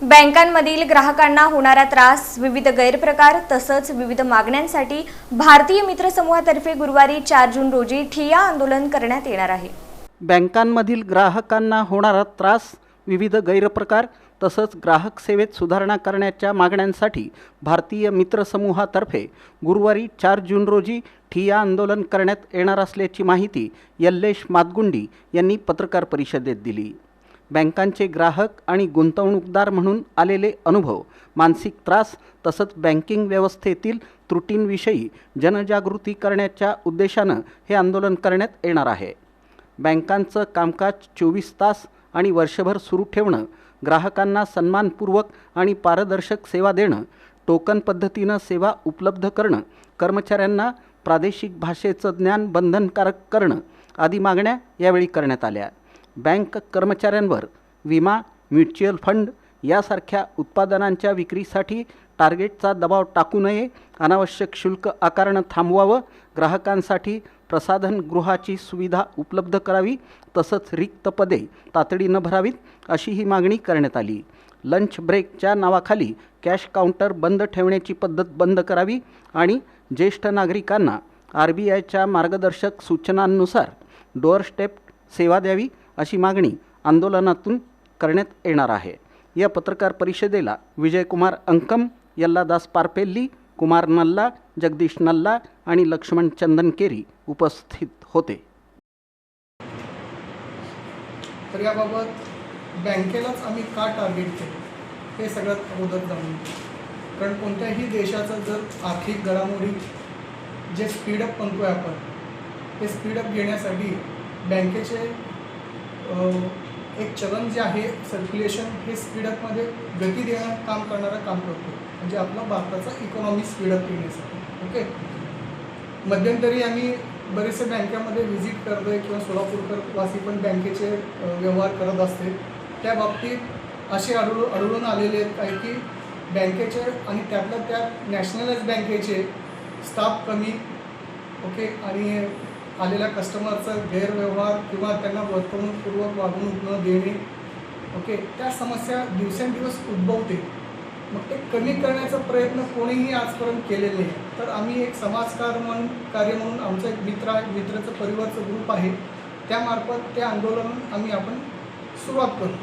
बँकांमधील ग्राहकांना होणारा त्रास, विविध गैरप्रकार तसंच विविध मागण्यांसाठी भारतीय मित्र समूहातर्फे गुरुवारी 4 जून रोजी ठिय्या आंदोलन करण्यात येणार आहे। बँकांमधील ग्राहकांना होणारा त्रास, विविध गैरप्रकार तसंच ग्राहक सेवेत सुधारणा करण्याच्या मागण्यांसाठी भारतीय मित्र समूहातर्फे गुरुवारी 4 जून रोजी ठिय्या आंदोलन करण्यात येणार असल्याची माहिती यल्लेश मादगुंडी यांनी पत्रकार परिषदेत दिली। बँकांचे ग्राहक आणि गुंतवणूकदार म्हणून आलेले अनुभव, मानसिक त्रास तसंच बँकिंग व्यवस्थेतील त्रुटींविषयी जनजागृती करण्याच्या उद्देशानं हे आंदोलन करण्यात येणार आहे। बँकांचं कामकाज 24 तास आणि वर्षभर सुरू ठेवणं, ग्राहकांना सन्मानपूर्वक आणि पारदर्शक सेवा देणं, टोकन पद्धतीनं सेवा उपलब्ध करणं, कर्मचाऱ्यांना प्रादेशिक भाषेचं ज्ञान बंधनकारक करणं आदी मागण्या यावेळी करण्यात आल्या। बँक कर्मचाऱ्यांवर विमा, म्युच्युअल फंड यासारख्या उत्पादनांच्या विक्रीसाठी टार्गेटचा दबाव टाकू नये, अनावश्यक शुल्क आकारणं थांबवावं, ग्राहकांसाठी प्रसाधनगृहाची सुविधा उपलब्ध करावी तसंच रिक्त पदे तातडीनं भरावीत अशी ही मागणी करण्यात आली। लंच ब्रेकच्या नावाखाली कॅश काउंटर बंद ठेवण्याची पद्धत बंद करावी आणि ज्येष्ठ नागरिकांना RBIच्या मार्गदर्शक सूचनांनुसार डोअरस्टेप सेवा द्यावी अशी मागणी आंदोलनातून करण्यात येणार आहे। या पत्रकार परिषदेला विजयकुमार अंकम, यल्लादास पारपेल्ली, कुमार नल्ला, जगदीश नल्ला आणि लक्ष्मण चंदनकेरी उपस्थित होते। तर याबाबत बँकेलाच आम्ही का टार्गेट केलं हे सगळ्यात अगोदर जाणून घेऊ। कारण कोणत्याही देशाचं जर आर्थिक घडामोडी जे स्पीडअप म्हणतोय आपण, ते स्पीडअप घेण्यासाठी बँकेचे एक चलन जे आहे सर्क्युलेशन, हे स्पीडअपमध्ये गती देणं काम करतो, म्हणजे आपला भारताचा इकॉनॉमी स्पीडअप येण्यासाठी। ओके, मध्यंतरी आम्ही बरेचसे बँकेमध्ये व्हिजिट करतोय किंवा सोलापूरकरवासी पण बँकेचे व्यवहार करत असते। त्या बाबतीत असे आढळून आलेले आहेत काही की बँकेचे आणि त्यातल्या त्यात नॅशनलाइज बँकेचे स्टाफ कमी, ओके, आणि आलेल्या कस्टमरचा गैरव्यवहार किंवा त्यांना वर्तवणूकपूर्वक वागणूक न देणे, ओके, त्या समस्या दिवसेंदिवस उद्भवते। मग ते कमी करण्याचा प्रयत्न कोणीही आजपर्यंत केलेले नाही। तर आम्ही एक कार्य म्हणून आमचं एक मित्राचं परिवारचं ग्रुप आहे, त्यामार्फत ते आंदोलन आपण सुरुवात करतो।